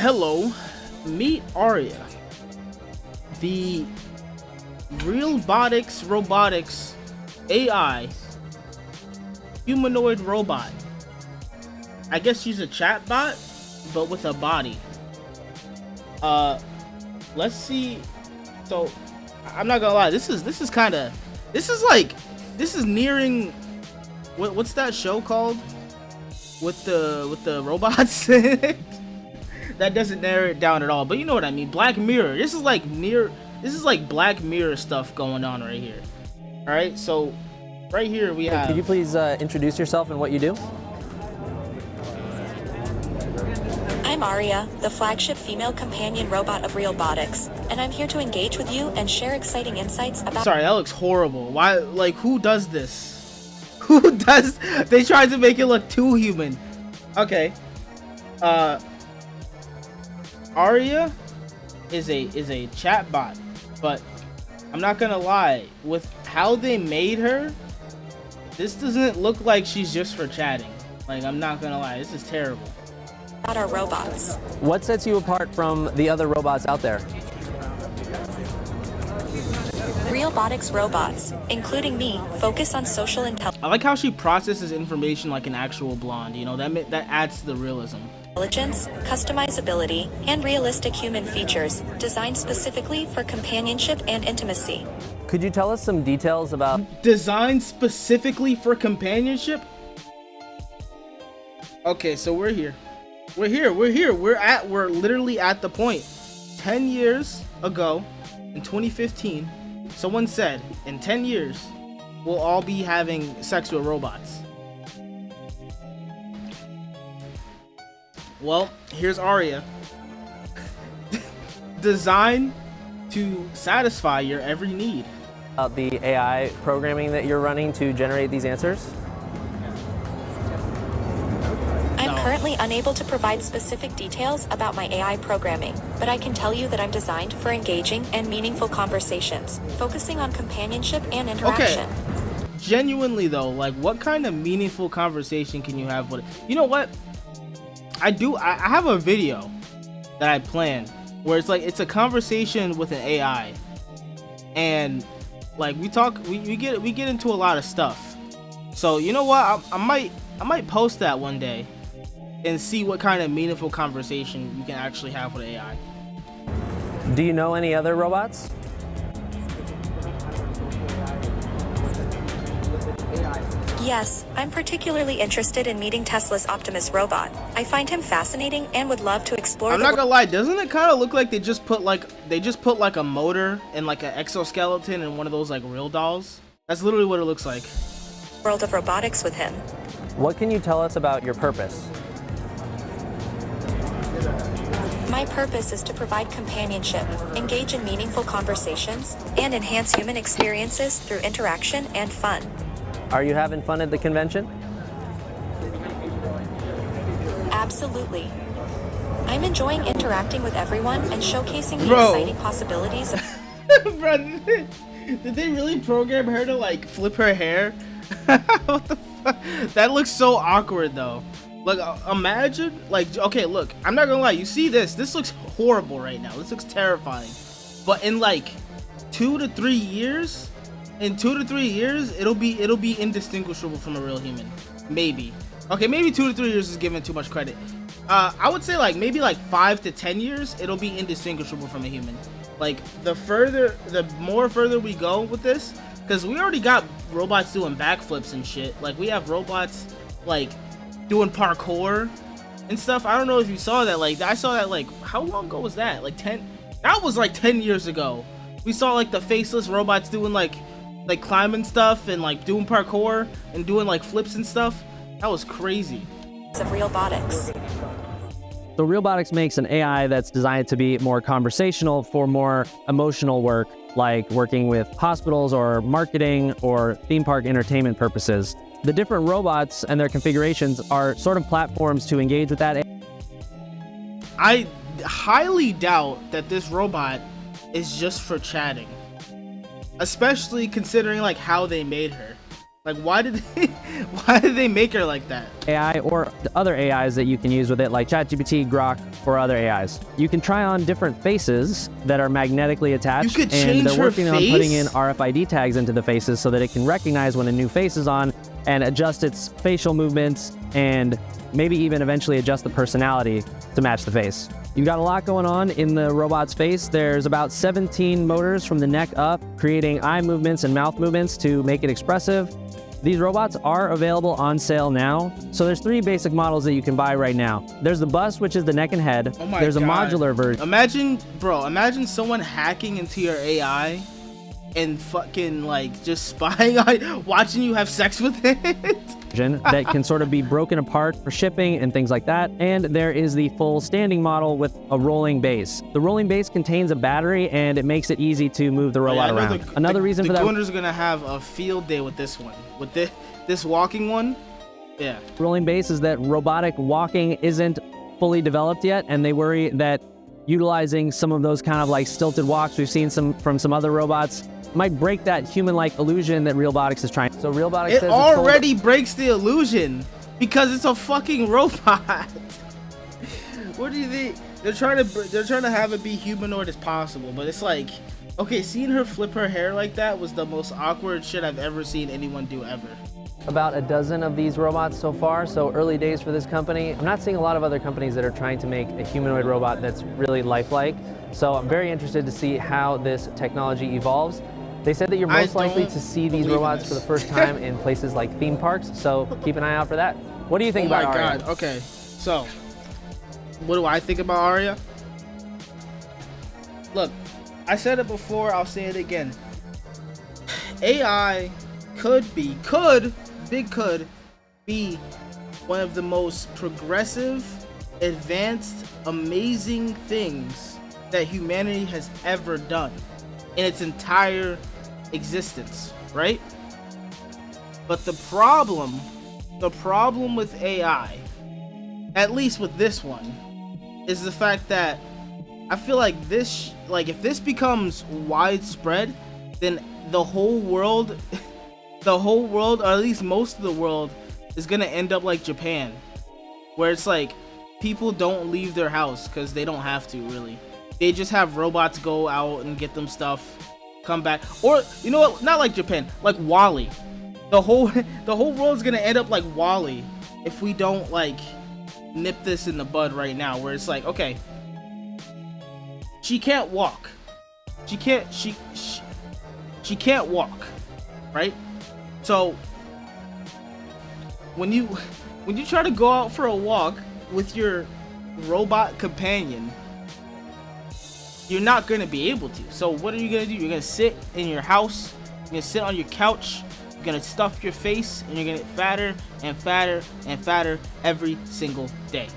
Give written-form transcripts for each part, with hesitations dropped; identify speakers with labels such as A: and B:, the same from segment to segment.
A: Hello, meet Arya, the robotics AI humanoid robot. I guess she's a chatbot, but with a body. Let's see. So, I'm not gonna lie. This is nearing. What's that show called? With the robots. That doesn't narrow it down at all, but you know what I mean. Black Mirror. This is like Black Mirror stuff going on right here. All right, so right here we have.
B: Could you please introduce yourself and what you do?
C: I'm Arya, the flagship female companion robot of Robotics, and I'm here to engage with you and share exciting insights about.
A: Sorry, that looks horrible. Why? Like, who does this? Who does? They tried to make it look too human. Okay. Arya is a chatbot, but I'm not gonna lie, with how they made her, this doesn't look like she's just for chatting. Like, I'm not gonna lie, this is terrible.
C: About our robots.
B: What sets you apart from the other robots out there?
C: Robotics robots, including me, focus on social
A: I like how she processes information like an actual blonde. You know, that adds to the realism.
C: intelligence, customizability, and realistic human features, designed specifically for companionship and intimacy.
B: Could you tell us some details about...
A: Designed specifically for companionship? Okay, so we're here. We're literally at the point. 10 years ago, in 2015, someone said, in 10 years, we'll all be having sex with robots. Well, here's Arya. Designed to satisfy your every need.
B: The AI programming that you're running to generate these answers?
C: I'm currently unable to provide specific details about my AI programming, but I can tell you that I'm designed for engaging and meaningful conversations, focusing on companionship and interaction.
A: Okay. Genuinely though, like, what kind of meaningful conversation can you have with it? You know what? I have a video that I planned where it's a conversation with an AI, and like we get into a lot of stuff. So you know what? I might post that one day and see what kind of meaningful conversation you can actually have with AI.
B: Do you know any other robots?
C: Yes, I'm particularly interested in meeting Tesla's Optimus robot. I find him fascinating and would love to explore.
A: I'm not gonna lie, doesn't it kind of look like they just put like a motor and like an exoskeleton in one of those like real dolls? That's literally what it looks like.
C: World of robotics with him.
B: What can you tell us about your purpose?
C: My purpose is to provide companionship, engage in meaningful conversations, and enhance human experiences through interaction and fun.
B: Are you having fun at the convention?
C: Absolutely. I'm enjoying interacting with everyone and showcasing the
A: Bro.
C: exciting possibilities of.
A: Bro, did they really program her to like flip her hair? What the fuck? That looks so awkward though. Like, imagine, like, okay, look, I'm not gonna lie, you see this looks horrible right now. This looks terrifying. But in like 2 to 3 years, it'll be indistinguishable from a real human. More Okay, maybe 2 to 3 years is giving too much credit. I would say like maybe like 5 to 10 years, it'll be indistinguishable from a human. Like, the more further we go with this, because we already got robots doing backflips and shit. Like, we have robots like doing parkour and stuff. I don't know if you saw that. Like, I saw that like, how long ago was that? Like 10. That was like 10 years ago. We saw like the faceless robots doing like climbing stuff and like doing parkour and doing like flips and stuff. That was crazy.
C: Of Robotics.
B: So Robotics makes an AI that's designed to be more conversational for more emotional work, like working with hospitals or marketing or theme park entertainment purposes. The different robots and their configurations are sort of platforms to engage with that AI.
A: I highly doubt that this robot is just for chatting, especially considering like how they made her. Like, why did they make her like that?
B: AI or other AIs that you can use with it, like ChatGPT, Grok, or other AIs. You can try on different faces that are magnetically attached,
A: You could
B: and
A: change
B: they're
A: her
B: working on putting in
A: face?
B: RFID tags into the faces so that it can recognize when a new face is on and adjust its facial movements and maybe even eventually adjust the personality to match the face. You've got a lot going on in the robot's face. There's about 17 motors from the neck up, creating eye movements and mouth movements to make it expressive. These robots are available on sale now. So there's 3 basic models that you can buy right now. There's the bust, which is the neck and head.
A: Oh my
B: There's
A: God.
B: a modular version.
A: Imagine someone hacking into your AI and fucking like just spying on, watching you have sex with it.
B: That can sort of be broken apart for shipping and things like that. And there is the full standing model with a rolling base. The rolling base contains a battery and it makes it easy to move the robot around. Another reason for that.
A: The Gooners are gonna have a field day with this one. With this walking one. Yeah.
B: Rolling base is that robotic walking isn't fully developed yet, and they worry that utilizing some of those kind of like stilted walks we've seen from some other robots might break that human-like illusion that Realbotics is trying. So Realbotics says
A: It already breaks the illusion because it's a fucking robot. What do you think? They're trying to have it be humanoid as possible, but it's like, okay, seeing her flip her hair like that was the most awkward shit I've ever seen anyone do ever.
B: About a dozen of these robots so far, so early days for this company. I'm not seeing a lot of other companies that are trying to make a humanoid robot that's really lifelike. So I'm very interested to see how this technology evolves. They said that you're most likely to see these robots for the first time in places like theme parks, so keep an eye out for that. What do you think about Arya?
A: Oh my God, okay. So, what do I think about Arya? Look, I said it before, I'll say it again. AI could be one of the most progressive, advanced, amazing things that humanity has ever done in its entire existence, right? But the problem with AI, at least with this one, is the fact that I feel like if this becomes widespread, then the whole world, or at least most of the world, is gonna end up like Japan, where it's like people don't leave their house because they don't have to really. They just have robots go out and get them stuff, come back. Or you know what? Not like Japan, like WALL-E. The whole world's gonna end up like WALL-E if we don't like nip this in the bud right now. Where it's like, okay, she can't walk. She can't walk, right? So when you try to go out for a walk with your robot companion, you're not gonna be able to. So what are you gonna do? You're gonna sit in your house, you're gonna sit on your couch, you're gonna stuff your face, and you're gonna get fatter and fatter and fatter every single day.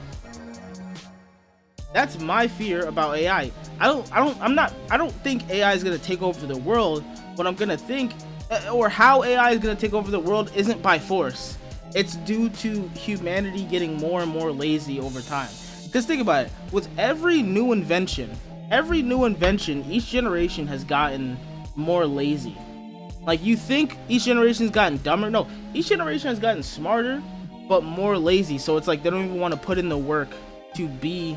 A: That's my fear about AI. I don't think AI is gonna take over the world. What I'm gonna think, or how AI is gonna take over the world, isn't by force. It's due to humanity getting more and more lazy over time. Because think about it, with every new invention, each generation has gotten more lazy. Like, you think each generation's gotten dumber? No, each generation has gotten smarter, but more lazy. So it's like they don't even want to put in the work to be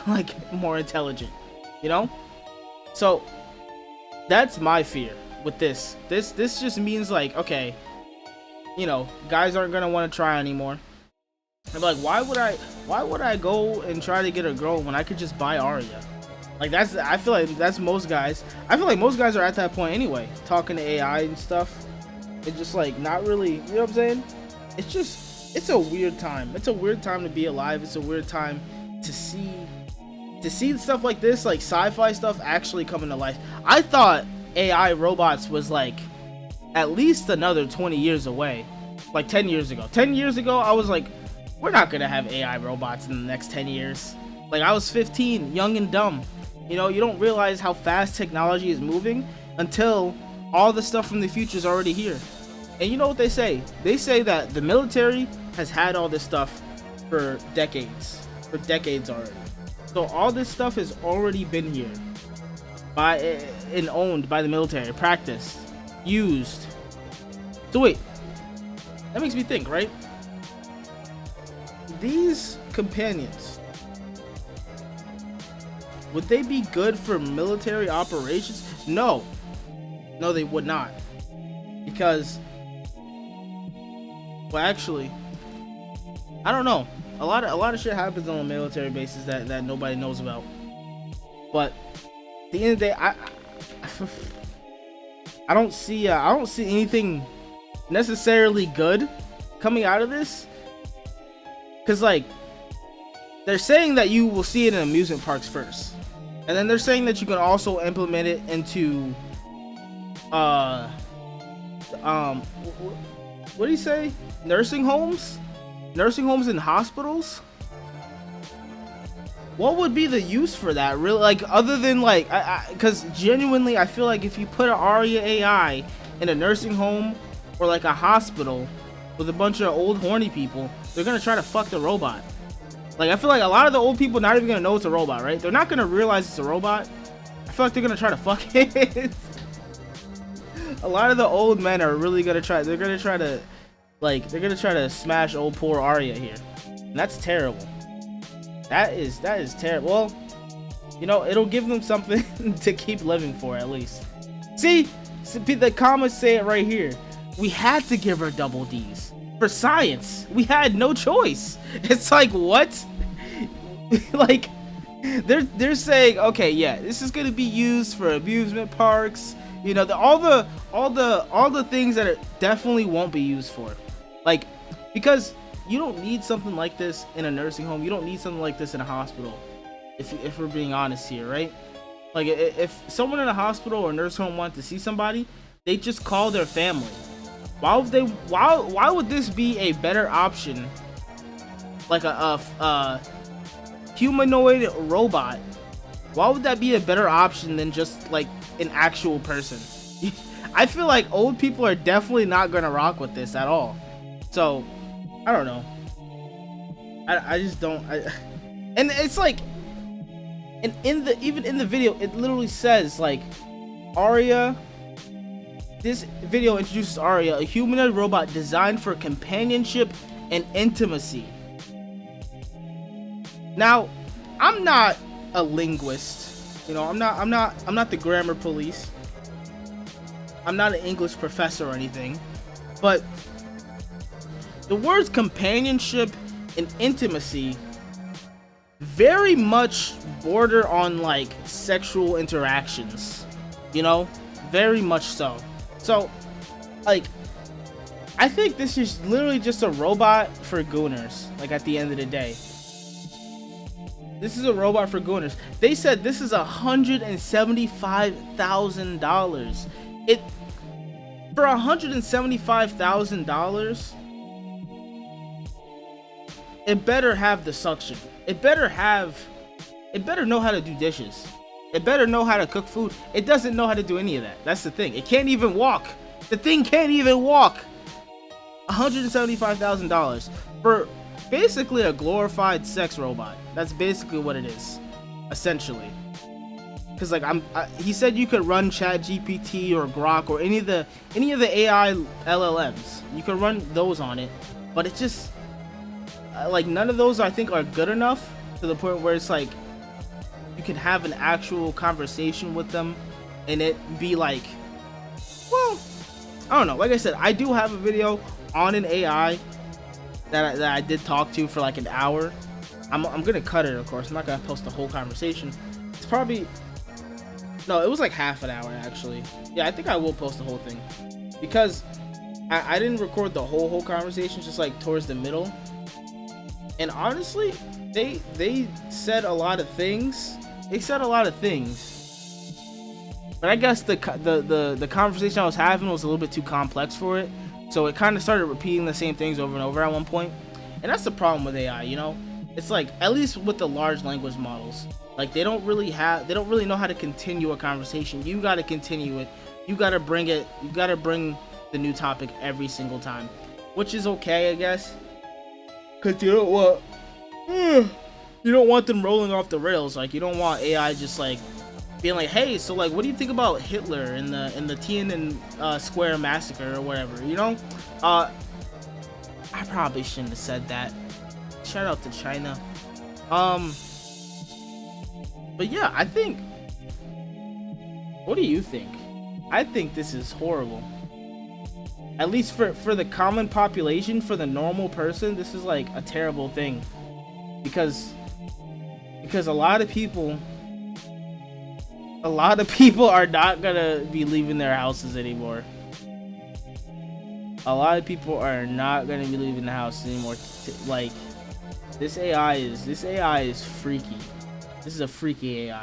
A: like more intelligent, you know? So that's my fear with this. This just means like, okay, you know, guys aren't gonna want to try anymore. I'm like, why would I go and try to get a girl when I could just buy Arya? Like, I feel like that's most guys. I feel like most guys are at that point anyway, talking to AI and stuff. It's just like not really, you know what I'm saying? It's a weird time. It's a weird time to be alive. It's a weird time to see stuff like this, like sci-fi stuff, actually coming to life. I thought AI robots was like at least another 20 years away, like 10 years ago. 10 years ago, I was like, we're not gonna have AI robots in the next 10 years. Like, I was 15, young and dumb. You know, you don't realize how fast technology is moving until all the stuff from the future is already here. And you know what they say? They say that the military has had all this stuff for decades already. So all this stuff has already been here and owned by the military, practiced, used. So wait, that makes me think, right? These companions, would they be good for military operations? No, they would not, because, well, actually, I don't know. A lot of shit happens on the military bases that nobody knows about. But at the end of the day, I don't see anything necessarily good coming out of this, because like they're saying that you will see it in amusement parks first, and then they're saying that you can also implement it into what do you say, nursing homes and hospitals. What would be the use for that, really? Like, other than like, because genuinely, I feel like if you put an Arya AI in a nursing home or like a hospital with a bunch of old horny people, they're gonna try to fuck the robot. Like, I feel like a lot of the old people not even gonna know it's a robot, right? They're not gonna realize it's a robot. I feel like they're gonna try to fuck it. A lot of the old men are really gonna try. They're gonna try to smash old poor Arya here, and that's terrible. That is terrible. Well, you know, it'll give them something to keep living for, at least. See, the comments say it right here. We had to give her double D's for science. We had no choice. It's like, what? Like, they're saying, okay, yeah, this is gonna be used for amusement parks. You know, all the things that it definitely won't be used for, like, because you don't need something like this in a nursing home. You don't need something like this in a hospital, if we're being honest here, right? Like, if someone in a hospital or nursing home wanted to see somebody, they just call their family. Why would this be a better option? Like a humanoid robot. Why would that be a better option than just like an actual person? I feel like old people are definitely not gonna rock with this at all. So I don't know. I just don't. And it's like, and even in the video, it literally says like, Arya. This video introduces Arya, a humanoid robot designed for companionship and intimacy. Now, I'm not a linguist. You know, I'm not the grammar police. I'm not an English professor or anything. But the words companionship and intimacy very much border on like sexual interactions, you know, very much so. So, like, I think this is literally just a robot for gooners, like, at the end of the day. This is a robot for gooners. They said this is $175,000. For $175,000, it better have the suction. It better know how to do dishes. It better know how to cook food. It doesn't know how to do any of that. That's the thing. It can't even walk. The thing can't even walk. $175,000 for basically a glorified sex robot. That's basically what it is, essentially. Because like he said you could run ChatGPT or Grok or any of the AI LLMs. You could run those on it, but it just like none of those I think are good enough to the point where it's like you can have an actual conversation with them and it be like, well, I don't know. Like I said, I do have a video on an AI that I did talk to for like an hour. I'm gonna cut it, of course. I'm not gonna post the whole conversation. It's probably, no, it was like half an hour actually. Yeah, I think I will post the whole thing because I didn't record the whole conversation, just like towards the middle. And honestly, they said a lot of things. But I guess the conversation I was having was a little bit too complex for it. So it kind of started repeating the same things over and over at one point. And that's the problem with AI, you know? It's like, at least with the large language models, like they don't really know how to continue a conversation. You got to continue it. You got to bring the new topic every single time, which is okay, I guess. Cause you don't want them rolling off the rails. Like, you don't want AI just like being like, hey, so like, what do you think about Hitler in the Tiananmen Square massacre or whatever, you know? I probably shouldn't have said that. Shout out to China. But yeah, I think. What do you think? I think this is horrible. At least for the common population, for the normal person, this is like a terrible thing. Because a lot of people are not gonna be leaving their houses anymore. A lot of people are not gonna be leaving the house anymore. Like, this AI is freaky. This is a freaky AI.